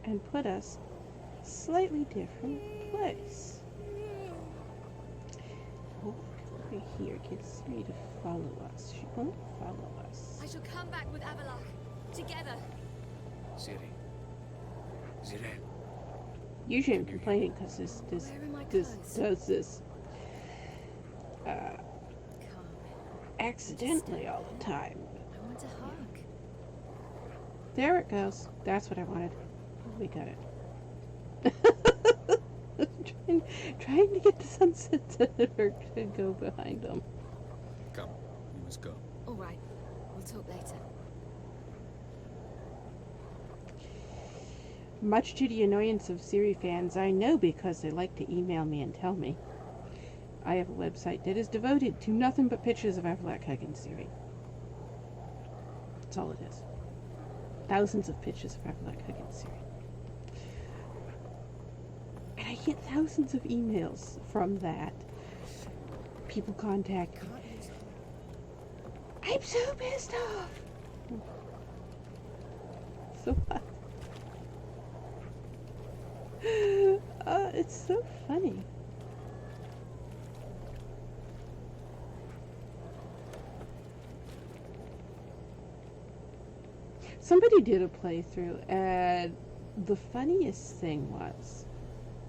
and put us slightly different place. Oh, over here, get Ciri to follow us. She won't follow us. I shall come back with Avallac'h. Together. Ciri. Zidane. Usually I'm complaining because this Where are my this clothes? does this Come. accidentally all the time. I want a hug. There it goes. That's what I wanted. We got it. trying to get the Sunset Senator to go behind him. Come, we must go. All right. We'll talk later. Much to the annoyance of Ciri fans, I know because they like to email me and tell me. I have a website that is devoted to nothing but pictures of Avallac'h hugging Ciri. That's all it is. Thousands of pictures of Avallac'h hugging Ciri. And I get thousands of emails from that. People contact me. I'm so pissed off! So what? It's so funny. Somebody did a playthrough, and the funniest thing was,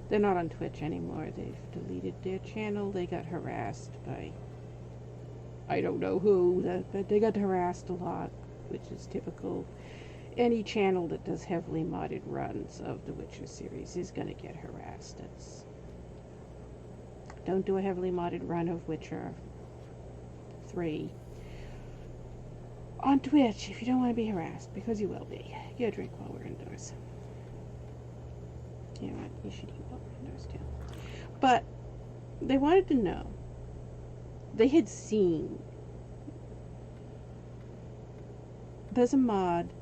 they're not on Twitch anymore. They've deleted their channel. They got harassed by, I don't know who, but they got harassed a lot, which is typical. Any channel that does heavily modded runs of the Witcher series is going to get harassed. Don't do a heavily modded run of Witcher 3 on Twitch if you don't want to be harassed, because you will be. Get a drink while we're indoors. You know what? You should eat while we're indoors too. But they wanted to know. They had seen. There's a mod.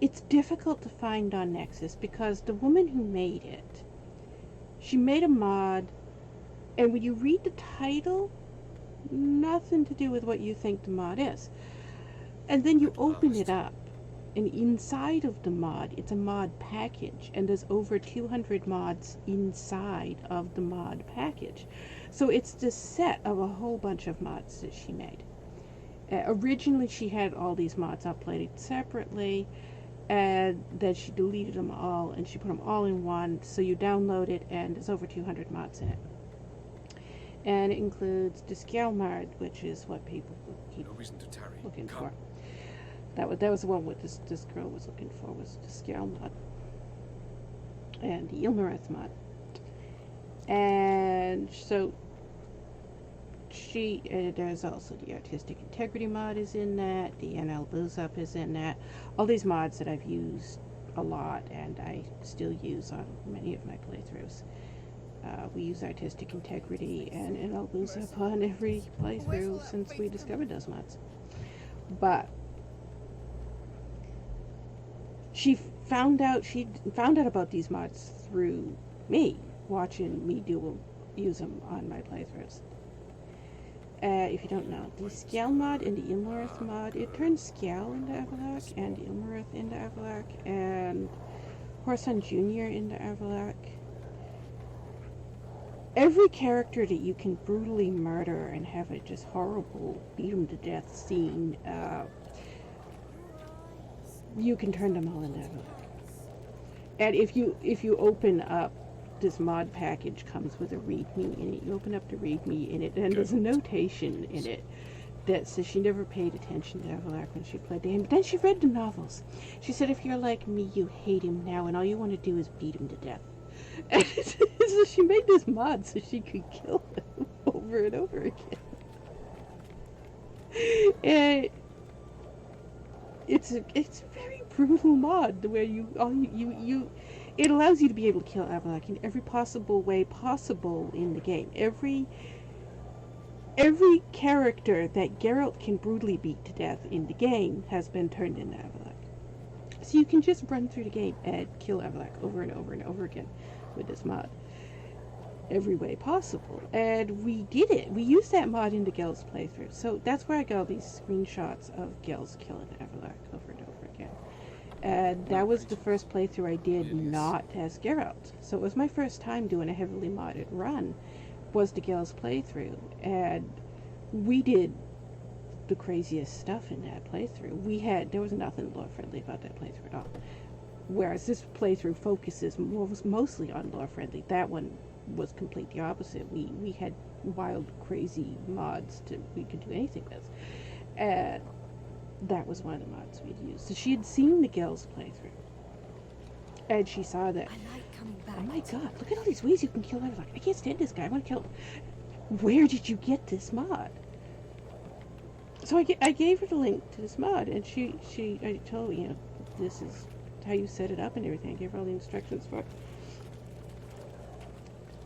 It's difficult to find on Nexus because the woman who made it, she made a mod, and when you read the title, nothing to do with what you think the mod is. And then you open it up, and inside of the mod, it's a mod package, and there's over 200 mods inside of the mod package. So it's the set of a whole bunch of mods that she made. Originally, she had all these mods uploaded separately, and then she deleted them all, and she put them all in one, so you download it, and there's over 200 mods in it. And it includes the Skjalmard, which is what people keep No reason to tarry. looking Come. for. That was the one what this girl was looking for, was the Skjalmard. And the Ilmarith mod. And so there's also the Artistic Integrity mod is in that, the NL Booze Up is in that. All these mods that I've used a lot and I still use on many of my playthroughs. We use Artistic Integrity and NL Booze Up on every playthrough since we discovered those mods. But she found out about these mods through me, watching me use them on my playthroughs. If you don't know, the Skjal mod and the Ilmarith mod, it turns Skjal into Avallac'h and Ilmarith into Avallac'h and Horson Jr. into Avallac'h. Every character that you can brutally murder and have a just horrible beat 'em to death scene, you can turn them all into Avallac'h. And if you open up, this mod package comes with a readme in it. You open up the readme in it, and there's a notation in it that says she never paid attention to Avallac'h when she played the game. But then she read the novels. She said, if you're like me, you hate him now, and all you want to do is beat him to death. And so she made this mod so she could kill him over and over again. And it's a very brutal mod where it allows you to be able to kill Avallac'h in every possible way possible in the game. Every character that Geralt can brutally beat to death in the game has been turned into Avallac'h. So you can just run through the game and kill Avallac'h over and over and over again with this mod. Every way possible. And we did it. We used that mod into Gel's playthrough. So that's where I got all these screenshots of Gel's killing Avallac'h over and over again. And that was the first playthrough I did not as Geralt. So it was my first time doing a heavily modded run, was the Gel's playthrough. And we did the craziest stuff in that playthrough. There was nothing lore friendly about that playthrough at all. Whereas this playthrough focuses mostly on lore friendly. That one was completely opposite. We had wild, crazy mods we could do anything with. And that was one of the mods we'd used. So she had seen the Gel's playthrough. And she saw that. I like coming back. Oh my god, look at all these ways you can kill Avallac'h. I can't stand this guy. I want to kill him. Where did you get this mod? So I gave her the link to this mod, and I told her, you know, this is how you set it up and everything. I gave her all the instructions for it.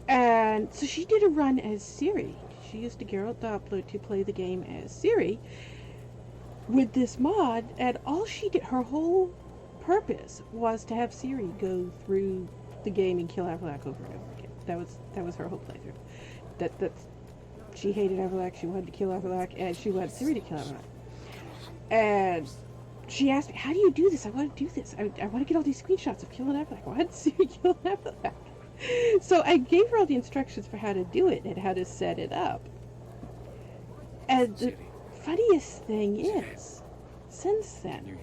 And so she did a run as Ciri. She used a Geralt Doppler to play the game as Ciri with this mod, and all she did, her whole purpose was to have Ciri go through the game and kill Avallac'h over and over again. That was her whole playthrough. That's she hated Avallac'h, she wanted to kill Avallac'h, and she wanted Ciri to kill Avallac'h. And she asked me, how do you do this? I want to do this. I want to get all these screenshots of killing Avallac'h. Why did Ciri kill Avallac'h? So I gave her all the instructions for how to do it and how to set it up. And the funniest thing is, since then,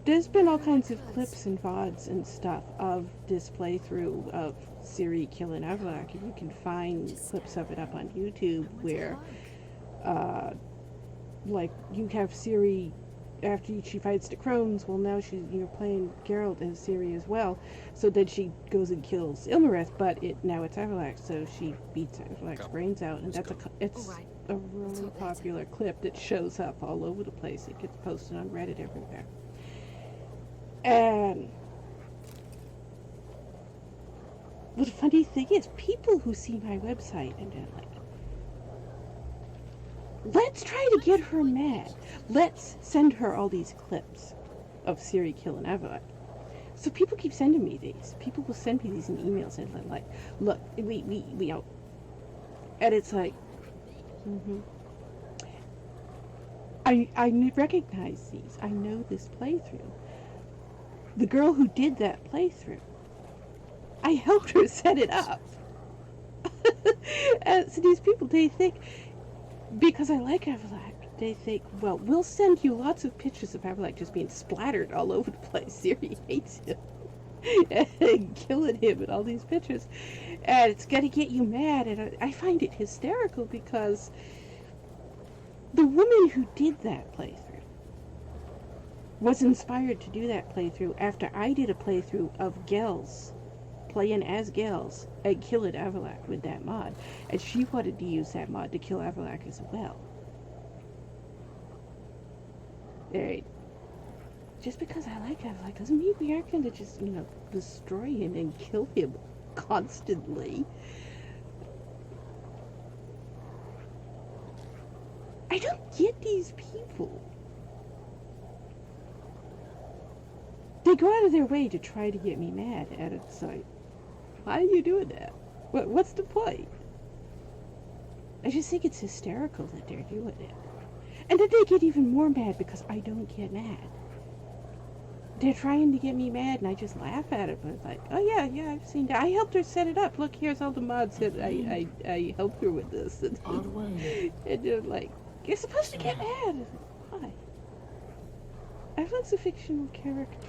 there's been all kinds of clips and VODs and stuff of this playthrough of Ciri killing Avallac'h, and you can find clips of it up on YouTube where, like, you have Ciri after she fights the crones. Well, now you're playing Geralt as Ciri as well, so then she goes and kills Ilmarith, but now it's Avallac'h, so she beats Avallac'h's brains out, and it's a really popular clip that shows up all over the place. It gets posted on Reddit everywhere. And the funny thing is, people who see my website and they're like, let's try to get her mad. Let's send her all these clips of Ciri killing Avallac'h. So people keep sending me these. People will send me these in emails and they're like, look, we out. And it's like, I recognize these. I know this playthrough. The girl who did that playthrough, I helped her set it up. And so these people, they think, because I like Avallac'h, they think, well, we'll send you lots of pictures of Avallac'h just being splattered all over the place. Ciri hates him. And killing him in all these pictures. And it's going to get you mad. And I find it hysterical because the woman who did that playthrough was inspired to do that playthrough after I did a playthrough of Gels, playing as Gels, and killing Avallac'h with that mod. And she wanted to use that mod to kill Avallac'h as well. Alright. Just because I like Avallac'h doesn't mean we aren't going to just, destroy him and kill him constantly. I don't get these people. They go out of their way to try to get me mad, and it's like, why are you doing that? What's the point? I just think it's hysterical that they're doing it. And then they get even more mad because I don't get mad. They're trying to get me mad, and I just laugh at it, but it's like, oh yeah, I've seen that. I helped her set it up. Look, here's all the mods that I helped her with this. And they're like, you're supposed to get mad. Why? Avallac'h's a fictional character.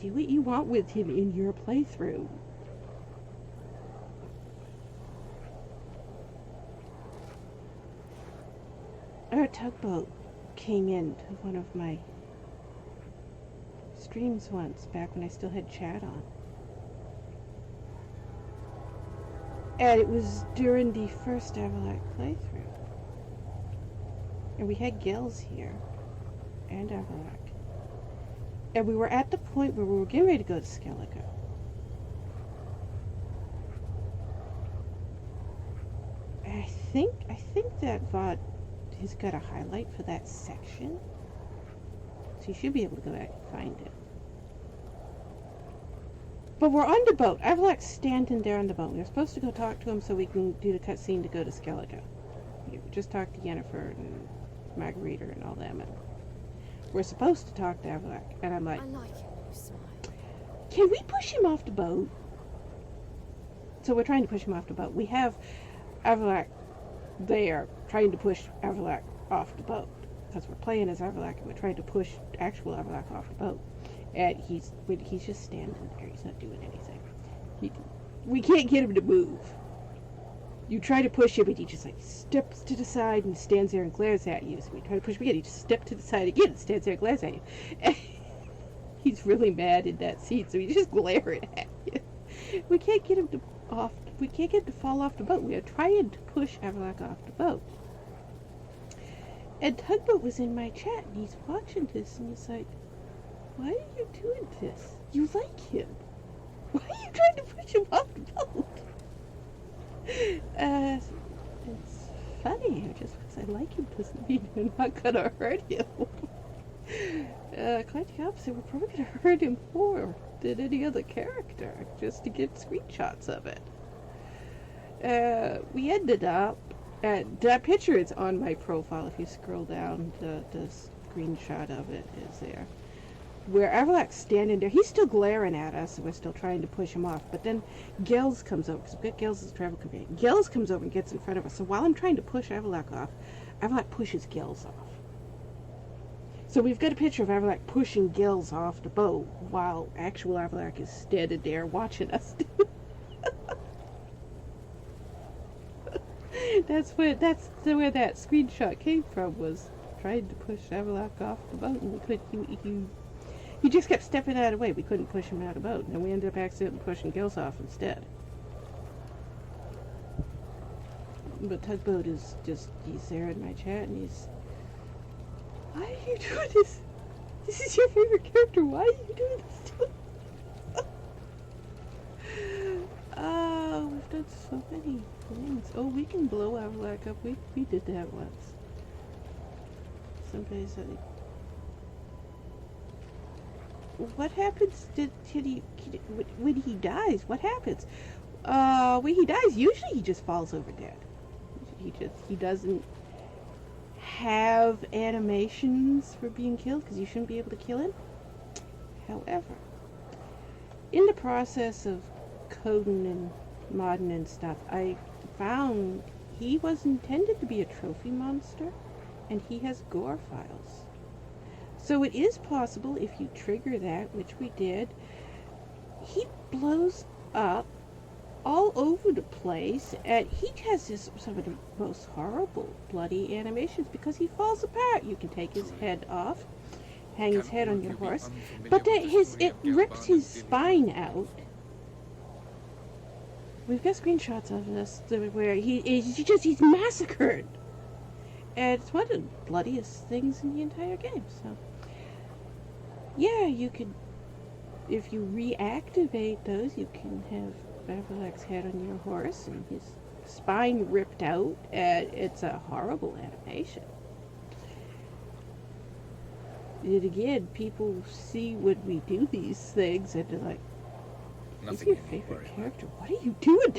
Do what you want with him in your playthrough. Our tugboat came into one of my streams once, back when I still had chat on. And it was during the first Avallac'h playthrough. And we had Gels here, and Avallac'h. And we were at the point where we were getting ready to go to Skellige. I think that VOD has got a highlight for that section. So you should be able to go back and find it. But we're on the boat. Avallac'h's standing there on the boat. We were supposed to go talk to him so we can do the cutscene to go to Skellige. We just talked to Yennefer and Margarita and all them. And we're supposed to talk to Avallac'h. And I'm like, I like it when you smile. can we push him off the boat? So we're trying to push him off the boat. We have Avallac'h there trying to push Avallac'h off the boat. Because we're playing as Avallac'h and we're trying to push actual Avallac'h off the boat. And he's just standing there. He's not doing anything. We can't get him to move. You try to push him, and he just steps to the side and stands there and glares at you. So we try to push him again. He just steps to the side again and stands there and glares at you. He's really mad in that seat, so he's just glaring at you. We can't get him to off. We can't get him to fall off the boat. We are trying to push Avallac'h off the boat. And Tugboat was in my chat, and he's watching this, and he's like, "Why are you doing this? You like him. Why are you trying to push him off the boat?" It's funny. Just because I like him doesn't mean you're not gonna hurt him. Quite the opposite. We're probably gonna hurt him more than any other character, just to get screenshots of it. We ended up. That picture is on my profile. If you scroll down, the screenshot of it is there. Where Avallac'h's standing there, he's still glaring at us, and we're still trying to push him off. But then Gills comes over, because we've got Gills as a travel companion. Gills comes over and gets in front of us. So while I'm trying to push Avallac'h off, Avallac'h pushes Gills off. So we've got a picture of Avallac'h pushing Gills off the boat, while actual Avallac'h is standing there watching us do it. That's where that screenshot came from, was trying to push Avallac'h off the boat, and we couldn't. He just kept stepping out of the way. We couldn't push him out of the boat, and we ended up accidentally pushing Gills off instead. But Tugboat is he's there in my chat, and he's, "Why are you doing this? This is your favorite character. Why are you doing this to him?" Oh, we've done so many things. Oh, we can blow Avallac'h up. We did that once. Somebody said, "What happens when he dies? What happens?" When he dies, usually he just falls over dead. He doesn't have animations for being killed, because you shouldn't be able to kill him. However, in the process of coding and modding and stuff, I found he was intended to be a trophy monster, and he has gore files. So it is possible, if you trigger that, which we did, he blows up all over the place, and he has some of the most horrible bloody animations because he falls apart. You can take his head off, hang his head on your horse, but it rips his spine out. We've got screenshots of this where he's massacred, and it's one of the bloodiest things in the entire game. So yeah, you could, if you reactivate those, you can have Avallac'h's head on your horse and his spine ripped out, and it's a horrible animation. And again, people see when we do these things, and they're like, "Who's your favorite character? What are you doing?"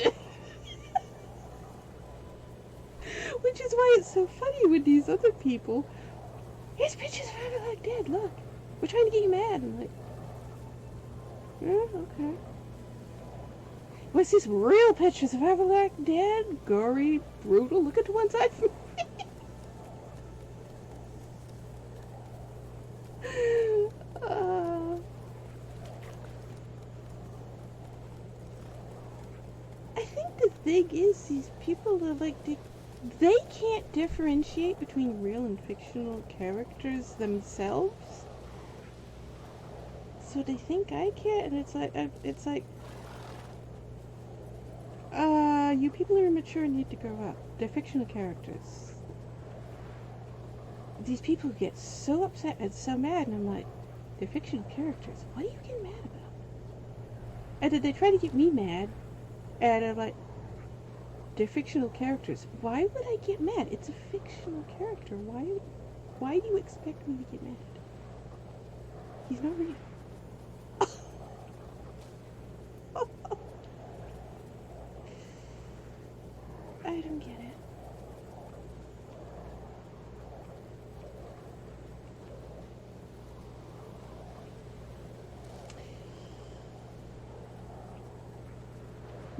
Which is why it's so funny when these other people, "Here's pictures of Avallac'h dead, look. We're trying to get you mad." And I'm like, "Yeah, okay. What's this real pictures of Avallac'h dead? Gory, brutal. Look at the ones I've made." I think the thing is, these people are like, they can't differentiate between real and fictional characters themselves. So they think I can, and it's like, you people are immature and need to grow up. They're fictional characters. These people get so upset and so mad, and I'm like, they're fictional characters. What are you getting mad about? And then they try to get me mad, and I'm like, they're fictional characters. Why would I get mad? It's a fictional character. Why do you expect me to get mad? He's not real. I don't get it.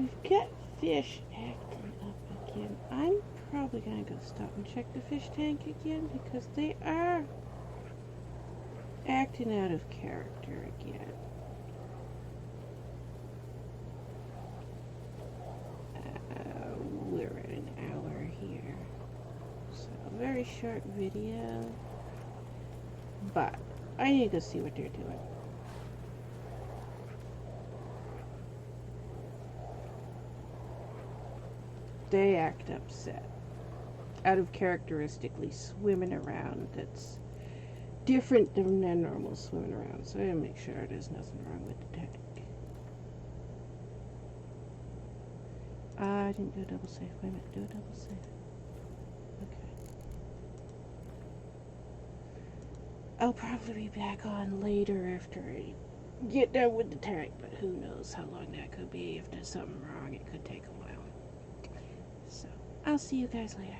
We've got fish acting up again. I'm probably gonna go stop and check the fish tank again, because they are acting out of character again. We're at an hour here, so a very short video, but I need to see what they're doing. they act upset out of characteristically swimming around that's different than their normal swimming around. So I gotta make sure there's nothing wrong with the tank. I didn't do a double save. Wait a minute, do a double save. Okay. I'll probably be back on later after I get done with the tank, but who knows how long that could be. If there's something wrong, it could take a while. So, I'll see you guys later.